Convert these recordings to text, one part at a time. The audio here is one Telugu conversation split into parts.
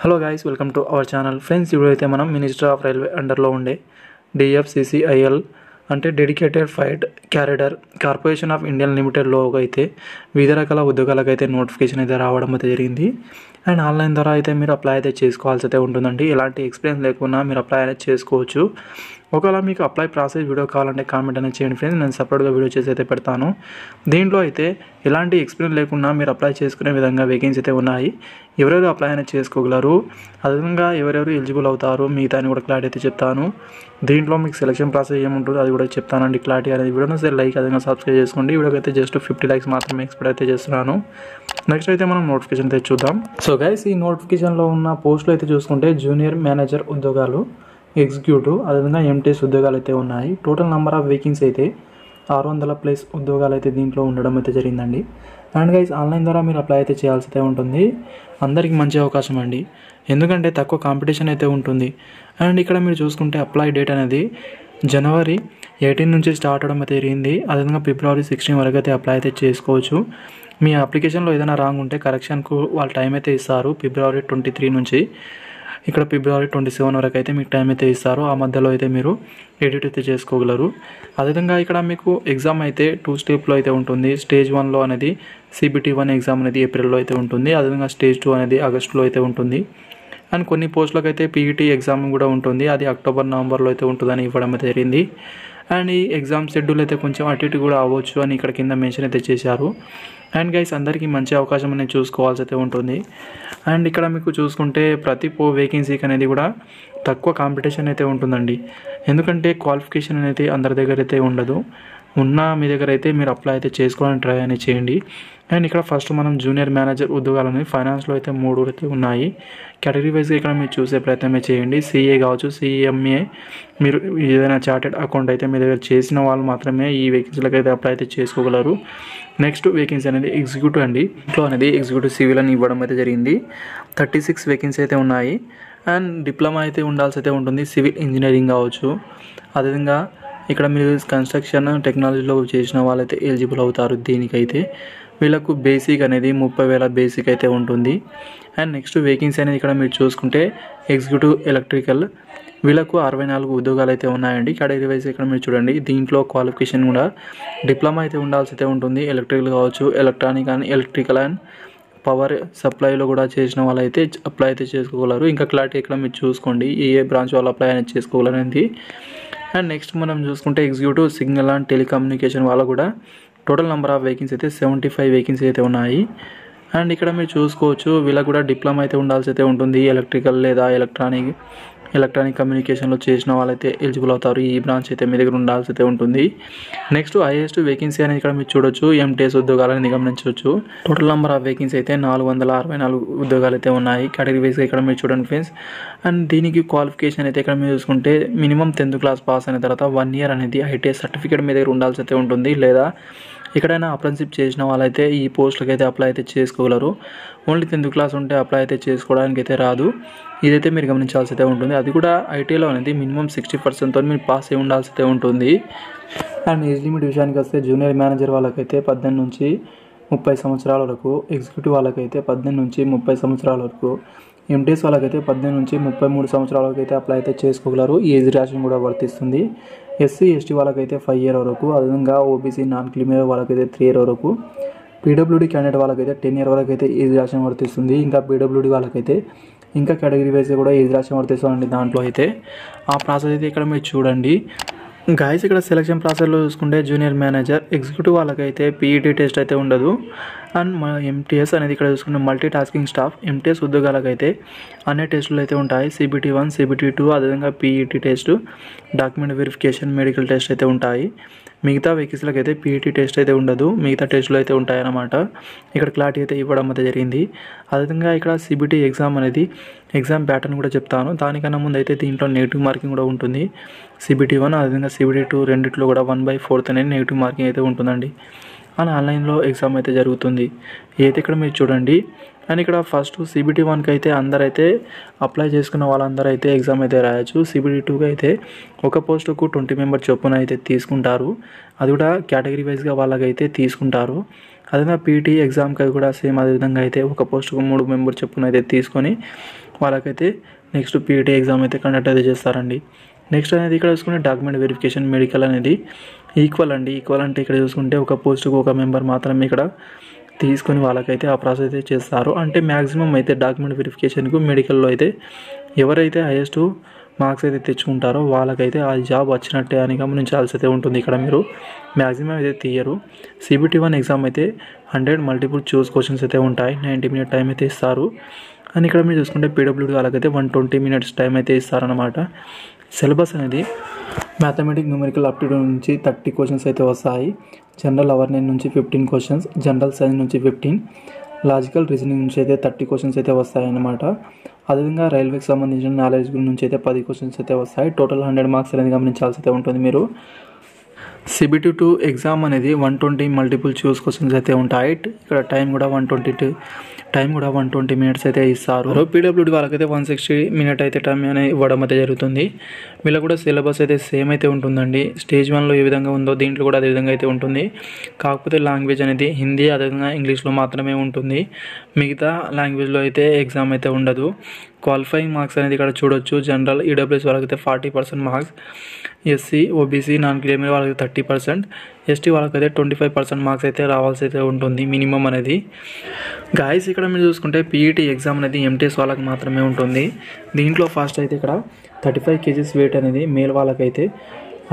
Hello guys, welcome to our channel. Friends, ఇప్పుడైతే మనం మినిస్టర్ ఆఫ్ రైల్వే అండర్లో ఉండే DFCCIL అంటే dedicated freight corridor corporation of Indian లిమిటెడ్లో అయితే వివిధ రకాల ఉద్యోగాలకు అయితే నోటిఫికేషన్ అయితే రావడం అయితే జరిగింది. అండ్ ఆన్లైన్ ద్వారా అయితే మీరు అప్లై అయితే చేసుకోవాల్సి అయితే ఉంటుందండి. ఎలాంటి ఎక్స్పీరియన్స్ లేకుండా మీరు అప్లై అయితే చేసుకోవచ్చు. ఒకవేళ మీకు అప్లై ప్రాసెస్ వీడియో కావాలంటే కామెంట్ అనేది చేయండి ఫ్రెండ్స్, నేను సపరేట్గా వీడియో చేసి అయితే పెడతాను. దీంట్లో అయితే ఎలాంటి ఎక్స్పీరియన్స్ లేకుండా మీరు అప్లై చేసుకునే విధంగా వేకెన్సీ అయితే ఉన్నాయి. ఎవరెవరు అప్లై అనేది చేసుకోగలరు, అదేవిధంగా ఎవరెవరు ఎలిజిబుల్ అవుతారు, మిగతాని కూడా క్లారిటీ అయితే చెప్తాను. దీంట్లో మీకు సెలక్షన్ ప్రాసెస్ ఏముంటుందో అది కూడా చెప్తానండి. క్లారిటీ అనేది వీడియోని సరే లైక్ అదేవిధంగా సబ్స్క్రైబ్ చేసుకోండి. వీడియోకి అయితే జస్ట్ 50 లైక్స్ మాత్రమే ఎక్స్పెక్ట్ అయితే చేస్తున్నాను. నెక్స్ట్ అయితే మనం నోటిఫికేషన్ అయితే చూద్దాం. సో గైస్, ఈ నోటిఫికేషన్లో ఉన్న పోస్టులు అయితే చూసుకుంటే జూనియర్ మేనేజర్ ఉద్యోగాలు, ఎగ్జిక్యూటివ్, అదేవిధంగా MTS ఉద్యోగాలు అయితే ఉన్నాయి. టోటల్ నెంబర్ ఆఫ్ వేకెన్సీ అయితే 600+ ఉద్యోగాలు అయితే దీంట్లో ఉండడం అయితే జరిగిందండి. అండ్ గైస్, ఆన్లైన్ ద్వారా మీరు అప్లై అయితే చేయాల్సి అయితే ఉంటుంది. అందరికీ మంచి అవకాశం అండి, ఎందుకంటే తక్కువ కాంపిటీషన్ అయితే ఉంటుంది. అండ్ ఇక్కడ మీరు చూసుకుంటే అప్లై డేట్ అనేది January 18 నుంచి స్టార్ట్ అవడం అయితే జరిగింది. అదేవిధంగా February 16 వరకు అయితే అప్లై అయితే చేసుకోవచ్చు. మీ అప్లికేషన్లో ఏదైనా రాంగ్ ఉంటే కరెక్షన్కు వాళ్ళు టైం అయితే ఇస్తారు. February 23 నుంచి ఇక్కడ February 27 వరకు అయితే మీకు టైం అయితే ఇస్తారు. ఆ మధ్యలో అయితే మీరు ఎడిట్ అయితే చేసుకోగలరు. అదేవిధంగా ఇక్కడ మీకు ఎగ్జామ్ అయితే 2 స్టెప్లో అయితే ఉంటుంది. స్టేజ్ 1లో అనేది CBT1 ఎగ్జామ్ అనేది ఏప్రిల్లో అయితే ఉంటుంది. అదేవిధంగా స్టేజ్ 2 అనేది ఆగస్టులో అయితే ఉంటుంది. అండ్ కొన్ని పోస్టులకు అయితే PET ఎగ్జామ్ కూడా ఉంటుంది. అది అక్టోబర్ నవంబర్లో అయితే ఉంటుందని ఇవ్వడం అయితే జరిగింది. అండ్ ఈ ఎగ్జామ్ షెడ్యూల్ అయితే కొంచెం అటు ఇటు కూడా అవ్వచ్చు అని ఇక్కడ కింద మెన్షన్ అయితే చేశారు. అండ్ గైస్, అందరికీ మంచి అవకాశం అనేది చూసుకోవాల్సి అయితే ఉంటుంది. అండ్ ఇక్కడ మీకు చూసుకుంటే ప్రతి వేకెన్సీకి అనేది కూడా తక్కువ కాంపిటీషన్ అయితే ఉంటుందండి. ఎందుకంటే క్వాలిఫికేషన్ అనేది అందరి దగ్గర అయితే ఉండదు. మీ దగ్గర అయితే మీరు అప్లై అయితే చేసుకోవడానికి ట్రై అనేది చేయండి. అండ్ ఇక్కడ ఫస్ట్ మనం జూనియర్ మేనేజర్ ఉద్యోగాలని ఫైనాన్స్లో అయితే 3 అయితే ఉన్నాయి. కేటగిరీ వైజ్గా ఇక్కడ మీరు చూసే ప్రయత్నమే చేయండి. CA కావచ్చు, CMA, మీరు ఏదైనా చార్టెడ్ అకౌంట్ అయితే మీ దగ్గర చేసిన వాళ్ళు మాత్రమే ఈ వేకెన్సీలకు అయితే అప్లై అయితే చేసుకోగలరు. నెక్స్ట్ వేకెన్సీ అనేది ఎగ్జిక్యూటివ్ అండి. ఇంట్లో అనేది ఎగ్జిక్యూటివ్ సివిల్ అని ఇవ్వడం అయితే జరిగింది. 36 వేకెన్సీ అయితే ఉన్నాయి. అండ్ డిప్లొమా అయితే ఉండాల్సి అయితే ఉంటుంది. సివిల్ ఇంజనీరింగ్ కావచ్చు. అదేవిధంగా ఇక్కడ మీరు కన్స్ట్రక్షన్ టెక్నాలజీలో చేసిన వాళ్ళైతే ఎలిజిబుల్ అవుతారు. దీనికైతే వీళ్ళకు బేసిక్ అనేది 30,000 బేసిక్ అయితే ఉంటుంది. అండ్ నెక్స్ట్ వేకెన్సీ అనేది ఇక్కడ మీరు చూసుకుంటే ఎగ్జిక్యూటివ్ ఎలక్ట్రికల్, వీళ్ళకు 64 ఉద్యోగాలు అయితే ఉన్నాయండి. కేటగిరీ వైజ్ ఇక్కడ మీరు చూడండి. దీంట్లో క్వాలిఫికేషన్ కూడా డిప్లొమా అయితే ఉండాల్సి అయితే ఉంటుంది. ఎలక్ట్రికల్ కావచ్చు, electronic and electrical and power సప్లైలో కూడా చేసిన వాళ్ళు అయితే అప్లై అయితే చేసుకోగలరు. ఇంకా క్లారిటీ ఇక్కడ మీరు చూసుకోండి ఏ బ్రాంచ్ వాళ్ళు అప్లై అనేది చేసుకోగలరు అనేది. అండ్ నెక్స్ట్ మనం చూసుకుంటే ఎగ్జిక్యూటివ్ సిగ్నల్ అండ్ టెలికమ్యూనికేషన్ వాళ్ళు కూడా టోటల్ నెంబర్ ఆఫ్ వేకెన్సీ అయితే 75 వేకెన్సీ అయితే ఉన్నాయి. అండ్ ఇక్కడ మీరు చూసుకోవచ్చు వీళ్ళకి కూడా డిప్లొమా అయితే ఉండాల్సి అయితే ఉంటుంది. ఎలక్ట్రికల్ లేదా ఎలక్ట్రానిక్ కమ్యూనికేషన్లో చేసిన వాళ్ళైతే ఎలిజిబుల్ అవుతారు. ఈ బ్రాంచ్ అయితే మీ దగ్గర ఉండాల్సి అయితే ఉంటుంది. నెక్స్ట్ హైయెస్ట్ వేకెన్సీ అనేది ఇక్కడ మీరు చూడొచ్చు. MTS ఉద్యోగాలని గమనించవచ్చు. టోటల్ నెంబర్ ఆఫ్ వేకెన్సీ అయితే 464 ఉద్యోగాలు అయితే ఉన్నాయి. కేటగిరీ వైజ్గా ఇక్కడ మీరు చూడండి ఫ్రెండ్స్. అండ్ దీనికి క్వాలిఫికేషన్ అయితే ఇక్కడ మీరు చూసుకుంటే మినిమం 10th క్లాస్ పాస్ అయిన తర్వాత 1 year అనేది ITI సర్టిఫికేట్ మీ దగ్గర ఉండాల్సి అయితే ఉంటుంది. లేదా ఎక్కడైనా అప్రెంటిస్‌షిప్ చేసిన వాళ్ళైతే ఈ పోస్టులకు అయితే అప్లై అయితే చేసుకోగలరు. ఓన్లీ 10th క్లాస్ ఉంటే అప్లై అయితే చేసుకోవడానికి అయితే రాదు. ఇదైతే మీరు గమనించాల్సి అయితే ఉంటుంది. అది కూడా ITIలో అనేది మినిమం 60%తో మీరు పాస్ అయి ఉండాల్సి అయితే ఉంటుంది. అండ్ ఏజ్ లిమిట్ విషయానికి వస్తే జూనియర్ మేనేజర్ వాళ్ళకైతే 18 నుంచి 30 సంవత్సరాల వరకు, ఎగ్జిక్యూటివ్ వాళ్ళకైతే 18 నుంచి 30 సంవత్సరాల వరకు, MTS వాళ్ళకైతే 18 నుంచి 33 సంవత్సరాల వరకు అయితే అప్లై అయితే చేసుకోగలరు. ఈ ఏజ్ రిలాక్సేషన్ కూడా వర్తిస్తుంది. SC ST వాళ్ళకైతే 5 year వరకు, అదేవిధంగా OBC నాన్ క్రిమినల్ వాళ్ళకైతే 3 year వరకు, PWD క్యాండిడేట్ వాళ్ళకైతే 10 year వరకు అయితే ఏజ్ రిలాక్సేషన్ వర్తిస్తుంది. ఇంకా PWD వాళ్ళకైతే ఇంకా కేటగిరీ వైజ్ కూడా ఏజ్ రిలాక్సేషన్ వర్తిస్తుందండి. దాంట్లో అయితే ఆ ప్రాసెస్ అయితే ఇక్కడ మీరు చూడండి. గైస్, ఇక్కడ సెలక్షన్ ప్రాసెస్లో చూసుకుంటే జూనియర్ మేనేజర్ ఎగ్జిక్యూటివ్ వాళ్ళకైతే PET టెస్ట్ అయితే ఉండదు. అండ్ MTS అనేది ఇక్కడ చూసుకుంటే మల్టీ టాస్కింగ్ స్టాఫ్ MTS ఉద్యోగాలకైతే అన్ని టెస్టులు అయితే ఉంటాయి. CBT1, CBT2, అదేవిధంగా PET test, document verification, medical test అయితే ఉంటాయి. మిగతా వేకెన్సీలకు అయితే PET టెస్ట్ అయితే ఉండదు. మిగతా టెస్టులు అయితే ఉంటాయన్నమాట. ఇక్కడ క్లారిటీ అయితే ఇవ్వడం అయితే జరిగింది. అదేవిధంగా ఇక్కడ CBT ఎగ్జామ్ అనేది ఎగ్జామ్ ప్యాటర్న్ కూడా చెప్తాను. దానికన్నా ముందు అయితే దీంట్లో నెగిటివ్ మార్కింగ్ కూడా ఉంటుంది. CBT1 అదేవిధంగా CBT2 రెండిట్లో కూడా 1/4 అనేది నెగిటివ్ మార్కింగ్ అయితే ఉంటుందండి. అండ్ ఆన్లైన్లో ఎగ్జామ్ అయితే జరుగుతుంది. అయితే ఇక్కడ మీరు చూడండి అండ్ ఇక్కడ ఫస్ట్ CBT 1కి అయితే అందరైతే అప్లై చేసుకున్న వాళ్ళందరూ అయితే ఎగ్జామ్ అయితే రాయొచ్చు. CBT 2కి అయితే ఒక పోస్టుకు 20 మెంబర్ చొప్పున అయితే తీసుకుంటారు. అది కూడా కేటగిరీ వైజ్గా వాళ్ళకైతే తీసుకుంటారు. అదేవిధంగా పీటీ ఎగ్జామ్కి కూడా సేమ్ అదే విధంగా అయితే ఒక పోస్టుకు 3 మెంబర్ చొప్పున అయితే తీసుకొని వాళ్ళకైతే నెక్స్ట్ పీటీ ఎగ్జామ్ అయితే కండక్ట్ అయితే చేస్తారండి. నెక్స్ట్ అనేది ఇక్కడ చూసుకుంటే డాక్యుమెంట్ వెరిఫికేషన్ మెడికల్ అనేది ఈక్వల్ అండి. ఈక్వల్ అంటే ఇక్కడ చూసుకుంటే ఒక పోస్టుకు ఒక మెంబర్ మాత్రమే ఇక్కడ తీసుకొని వాళ్ళకైతే ఆ ప్రాసెస్ అయితే చేస్తారు. అంటే మ్యాక్సిమం అయితే డాక్యుమెంట్ వెరిఫికేషన్కు మెడికల్లో అయితే ఎవరైతే హైయెస్ట్ మార్క్స్ అయితే తెచ్చుకుంటారో వాళ్ళకైతే ఆ జాబ్ వచ్చినట్టే అని గమనించాల్సి అయితే ఉంటుంది. ఇక్కడ మీరు మ్యాక్సిమం అయితే తీయరు. CBT 1 ఎగ్జామ్ అయితే 100 మల్టిపుల్ చూస్ క్వశ్చన్స్ అయితే ఉంటాయి. 90 మినిట్ టైం అయితే ఇస్తారు. అండ్ ఇక్కడ మీరు చూసుకుంటే PWD వాళ్ళకైతే 120 మినిట్స్ టైం అయితే ఇస్తారనమాట. సిలబస్ అనేది మ్యాథమెటిక్స్ న్యూమరికల్ అప్టిట్యూడ్ నుంచి 30 క్వశ్చన్స్ అయితే వస్తాయి. జనరల్ అవేర్నెస్ నుంచి 15 క్వశ్చన్స్, జనరల్ సైన్స్ నుంచి 15, లాజికల్ రీజనింగ్ నుంచి అయితే 30 క్వశ్చన్స్ అయితే వస్తాయన్నమాట. అదేవిధంగా రైల్వేకి సంబంధించిన నాలెడ్జ్ నుంచి అయితే 10 క్వశ్చన్స్ అయితే వస్తాయి. టోటల్ 100 మార్క్స్ అనేది గమనించాల్సి అయితే ఉంటుంది. మీరు CBT 2 ఎగ్జామ్ అనేది 120 మల్టిపుల్ చూస్ క్వశ్చన్స్ అయితే ఉంటాయి. ఇక్కడ టైం కూడా 120 మినిట్స్ అయితే ఇస్తారు. PWD వాళ్ళకైతే 160 మినిట్ అయితే టైం అనేది ఇవ్వడం అయితే జరుగుతుంది. వీళ్ళకి కూడా సిలబస్ అయితే సేమ్ అయితే ఉంటుందండి. స్టేజ్ 1లో ఏ విధంగా ఉందో దీంట్లో కూడా అదే విధంగా అయితే ఉంటుంది. కాకపోతే లాంగ్వేజ్ అనేది హిందీ అదేవిధంగా ఇంగ్లీష్లో మాత్రమే ఉంటుంది. మిగతా లాంగ్వేజ్లో అయితే ఎగ్జామ్ అయితే ఉండదు. క్వాలిఫైయింగ్ మార్క్స్ అనేది ఇక్కడ చూడొచ్చు. జనరల్ EWS వాళ్ళకైతే 40% marks, SC OBC non criminal వాళ్ళకి 30%, ST వాళ్ళకైతే 25% మార్క్స్ అయితే రావాల్సి అయితే ఉంటుంది మినిమం అనేది. గాయస్ ఇక్కడ మీరు చూసుకుంటే PET ఎగ్జామ్ అనేది MTS వాళ్ళకి మాత్రమే ఉంటుంది. దీంట్లో ఫస్ట్ అయితే ఇక్కడ 35 kgs వెయిట్ అనేది మేల్ వాళ్ళకైతే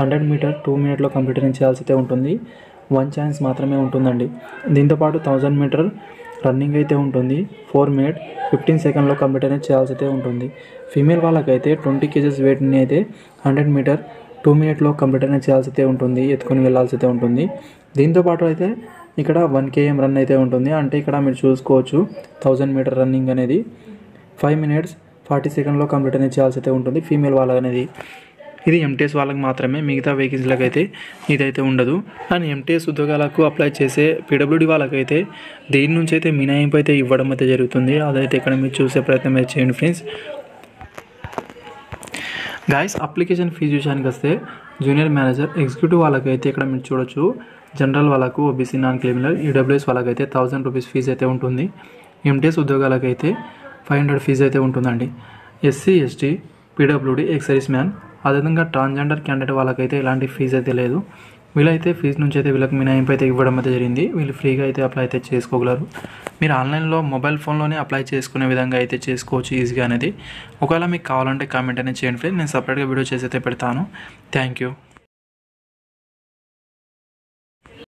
100 మీటర్ 2 మినిట్లో కంప్లీట్ చేయాల్సి అయితే ఉంటుంది. 1 ఛాన్స్ మాత్రమే ఉంటుందండి. దీంతోపాటు 1000 మీటర్ రన్నింగ్ అయితే ఉంటుంది. 4 మినిట్ 15 సెకండ్లో కంప్లీట్ అనేది చేయాల్సి అయితే ఉంటుంది. ఫీమేల్ వాళ్ళకైతే 20 kgs వెయిట్ని అయితే 100 మీటర్ 2 మినిట్లో కంప్లీట్ అనేది చేయాల్సి అయితే ఉంటుంది. ఎత్తుకొని వెళ్ళాల్సి అయితే ఉంటుంది. దీంతోపాటు అయితే ఇక్కడ 1 km రన్ అయితే ఉంటుంది. అంటే ఇక్కడ మీరు చూసుకోవచ్చు 1000 మీటర్ రన్నింగ్ అనేది 5 మినిట్స్ 40 సెకండ్లో కంప్లీట్ అనేది చేయాల్సి అయితే ఉంటుంది ఫీమేల్ వాళ్ళకి అనేది. ఇది MTS వాళ్ళకి మాత్రమే, మిగతా వేకెన్సీలకు అయితే ఇదైతే ఉండదు. అండ్ MTS ఉద్యోగాలకు అప్లై చేసే PWD వాళ్ళకైతే దీని నుంచి అయితే మినహాయింపు అయితే ఇవ్వడం అయితే జరుగుతుంది. అదైతే ఇక్కడ మీరు చూసే ప్రయత్నం అయితే చేయండి ఫ్రెండ్స్. గాయస్ అప్లికేషన్ ఫీజు విషయానికి వస్తే జూనియర్ మేనేజర్ ఎగ్జిక్యూటివ్ వాళ్ళకైతే ఇక్కడ మీరు చూడొచ్చు. జనరల్ వాళ్ళకు OBC నాన్ క్రిమినల్ EWS వాళ్ళకైతే 1000 రూపీస్ ఫీజు అయితే ఉంటుంది. MTS ఉద్యోగాలకైతే 500 ఫీజు అయితే ఉంటుందండి. SC ST PWD ఎక్సైజ్ మ్యాన్ అదేవిధంగా ట్రాన్స్జెండర్ క్యాండిడేట్ వాళ్ళకైతే ఎలాంటి ఫీజు అయితే లేదు. వీళ్ళైతే ఫీజు నుంచి అయితే వీళ్ళకి మినహాయింపు అయితే ఇవ్వడం అయితే జరిగింది. వీళ్ళు ఫ్రీగా అయితే అప్లై అయితే చేసుకోగలరు. మీరు ఆన్లైన్లో మొబైల్ ఫోన్లోనే అప్లై చేసుకునే విధంగా అయితే చేసుకోవచ్చు ఈజీగా అనేది. ఒకవేళ మీకు కావాలంటే కామెంట్ అనేది చేయండి ఫ్రెండ్స్. నేను సపరేట్గా వీడియో చేసి అయితే పెడతాను. Thank you.